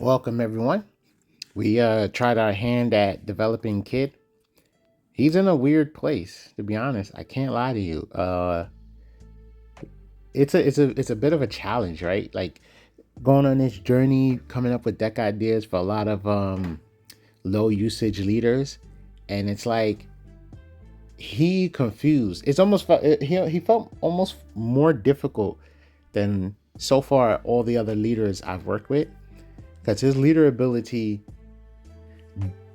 Welcome everyone. We tried our hand at developing Kid. He's in a weird place, to be honest. I can't lie to you. It's a bit of a challenge, right? Like going on this journey, coming up with deck ideas for a lot of low usage leaders, and it's like he confused. It's almost he felt almost more difficult than so far all the other leaders I've worked with, because his leader ability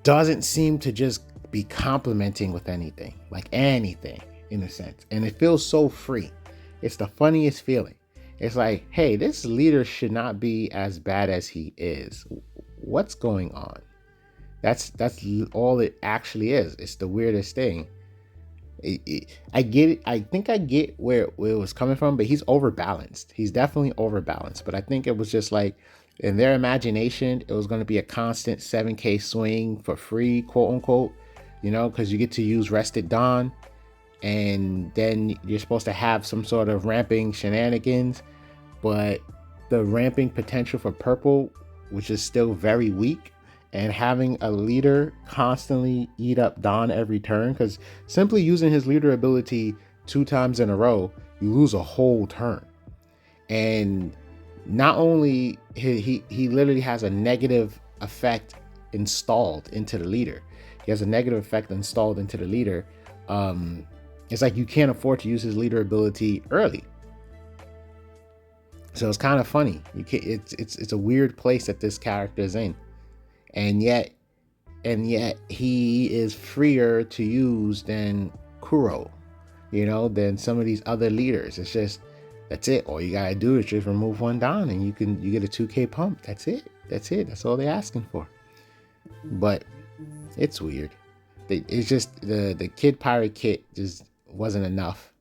doesn't seem to just be complimenting with anything, like anything in a sense. And it feels so free. It's the funniest feeling. It's like, hey, this leader should not be as bad as he is. What's going on? That's all it actually is. It's the weirdest thing. I get it. I think I get where it was coming from, but he's overbalanced. He's definitely overbalanced. But I think it was just like in their imagination, it was going to be a constant 7K swing for free, quote unquote, because you get to use Rested Dawn, and then you're supposed to have some sort of ramping shenanigans. But the ramping potential for purple, which is still very weak, and having a leader constantly eat up Don every turn, because simply using his leader ability 2 times in a row, you lose a whole turn. And not only he literally has a negative effect installed into the leader. He has a negative effect installed into the leader. It's like you can't afford to use his leader ability early. So it's kind of funny. You can't, it's a weird place that this character is in. And yet he is freer to use than Kuro, than some of these other leaders. It's just that's it. All you gotta do is just remove one down, and you get a 2K pump. That's it. That's all they're asking for. But it's weird. It's just the Kid Pirate kit just wasn't enough.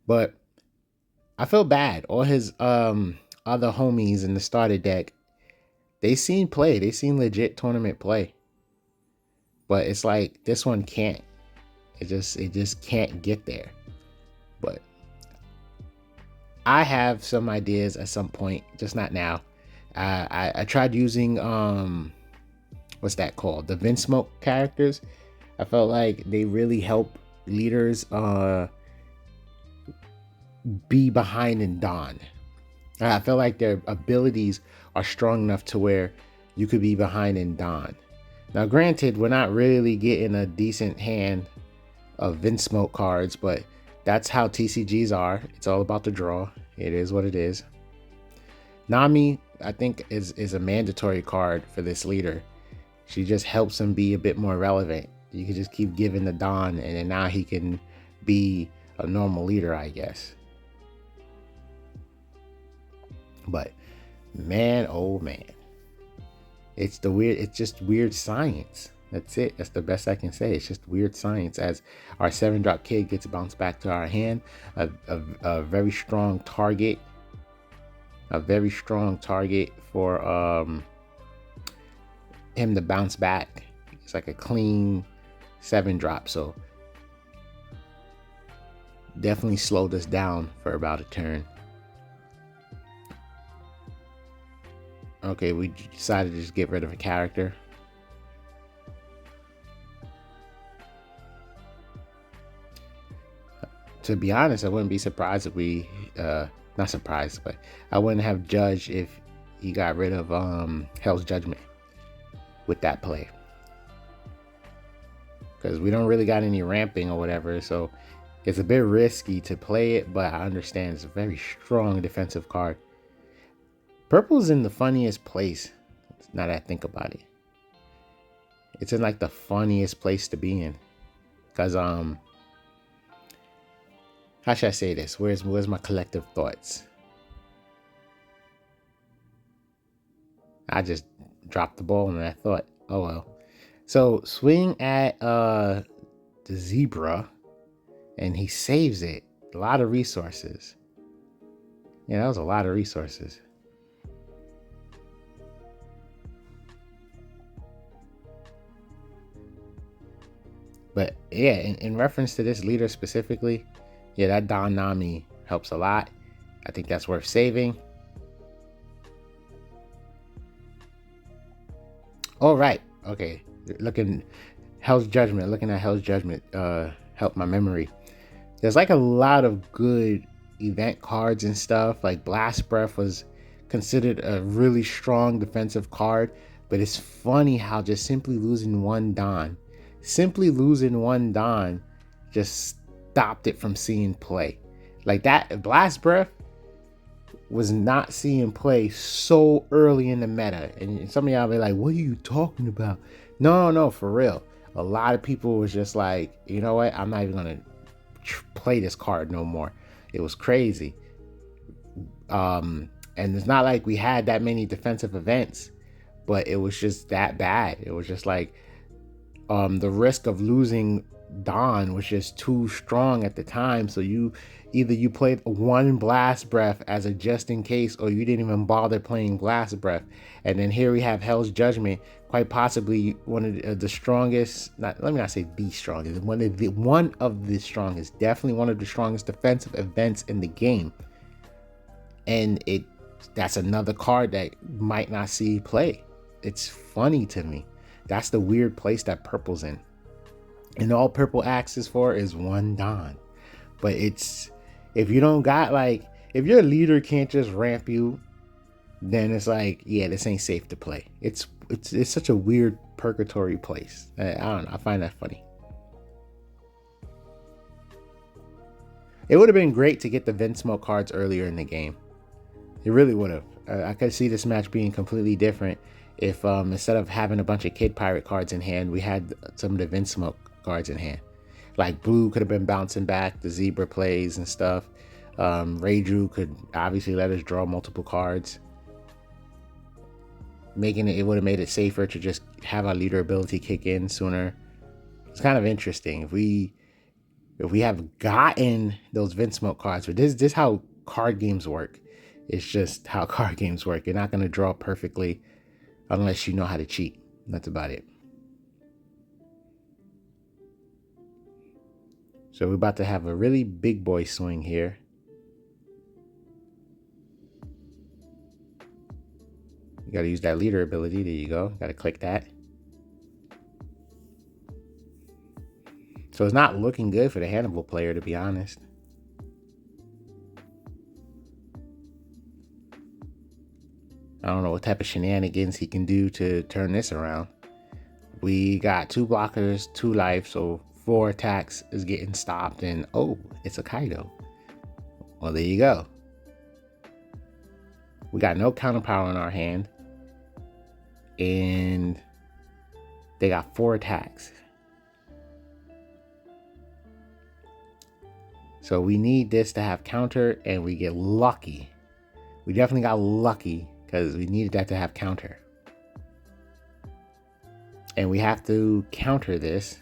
But I feel bad. All his other homies in the starter deck, they seen play. They seen legit tournament play. But it's like this one can't. It just can't get there. But I have some ideas at some point, just not now. I tried using what's that called? The Vinsmoke characters. I felt like they really help leaders be behind in Dawn. I feel like their abilities are strong enough to where you could be behind in Dawn. Now, granted, we're not really getting a decent hand of Vinsmoke cards, but that's how TCGs are. It's all about the draw. It is what it is. Nami, I think, is a mandatory card for this leader. She just helps him be a bit more relevant. You can just keep giving the Dawn, and then now he can be a normal leader, I guess. But man, oh man, it's just weird science. That's it. That's the best I can say. It's just weird science as our 7-drop Kid gets bounced back to our hand. A very strong target. A very strong target for him to bounce back. It's like a clean 7-drop. So definitely slowed us down for about a turn. Okay, we decided to just get rid of a character. To be honest, I wouldn't be surprised if we, not surprised, but I wouldn't have judged if he got rid of Hell's Judgment with that play. Because we don't really got any ramping or whatever, so it's a bit risky to play it, but I understand it's a very strong defensive card. Purple's in the funniest place, now that I think about it. It's in like the funniest place to be in. Because, how should I say this? Where's my collective thoughts? I just dropped the ball and I thought, oh well. So swing at the zebra, and he saves it. A lot of resources. Yeah, that was a lot of resources. But yeah, in reference to this leader specifically, yeah, that Don Nami helps a lot. I think that's worth saving. All right. Okay. Looking Hell's Judgment. Looking at Hell's Judgment. Help my memory. There's like a lot of good event cards and stuff. Like Blast Breath was considered a really strong defensive card, but it's funny how just simply losing one Don just stopped it from seeing play. Like that Blast Breath was not seeing play so early in the meta. And some of y'all be like, what are you talking about? No, for real. A lot of people was just like, you know what? I'm not even going to play this card no more. It was crazy. And it's not like we had that many defensive events, but it was just that bad. It was just like the risk of losing Dawn was just too strong at the time. So you played one Blast Breath as a just in case, or you didn't even bother playing Blast Breath. And then here we have Hell's Judgment, quite possibly one of the strongest. Let me not say the strongest. One of the strongest. Definitely one of the strongest defensive events in the game. And that's another card that might not see play. It's funny to me. That's the weird place that purple's in. And all purple asks for is one Don. But it's, if you don't got like, if your leader can't just ramp you, then it's like, yeah, this ain't safe to play. It's such a weird purgatory place. I don't know. I find that funny. It would have been great to get the Vinsmoke cards earlier in the game. It really would have. I could see this match being completely different if instead of having a bunch of Kid Pirate cards in hand, we had some of the Vinsmoke cards in hand. Like Blue could have been bouncing back the Zebra plays and stuff. Raiju could obviously let us draw multiple cards. It would have made it safer to just have our leader ability kick in sooner. It's kind of interesting. If we have gotten those Vinsmoke cards, but this is how card games work. It's just how card games work. You're not going to draw perfectly unless you know how to cheat. That's about it. So we're about to have a really big boy swing here. You got to use that leader ability. There you go. Got to click that. So it's not looking good for the Hannibal player, to be honest. I don't know what type of shenanigans he can do to turn this around. We got 2 blockers, 2 life, so 4 attacks is getting stopped. And oh, it's a Kaido. Well, there you go. We got no counter power in our hand. And they got 4 attacks. So we need this to have counter, and we get lucky. We definitely got lucky because we needed that to have counter. And we have to counter this.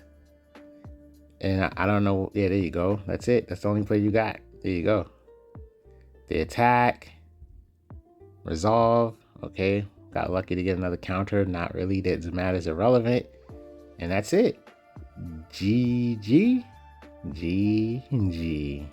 And I don't know. Yeah, there you go. That's it. That's the only play you got. There you go. The attack. Resolve. Okay. Got lucky to get another counter. Not really. Doesn't matter. It's irrelevant. And that's it. GG. GG.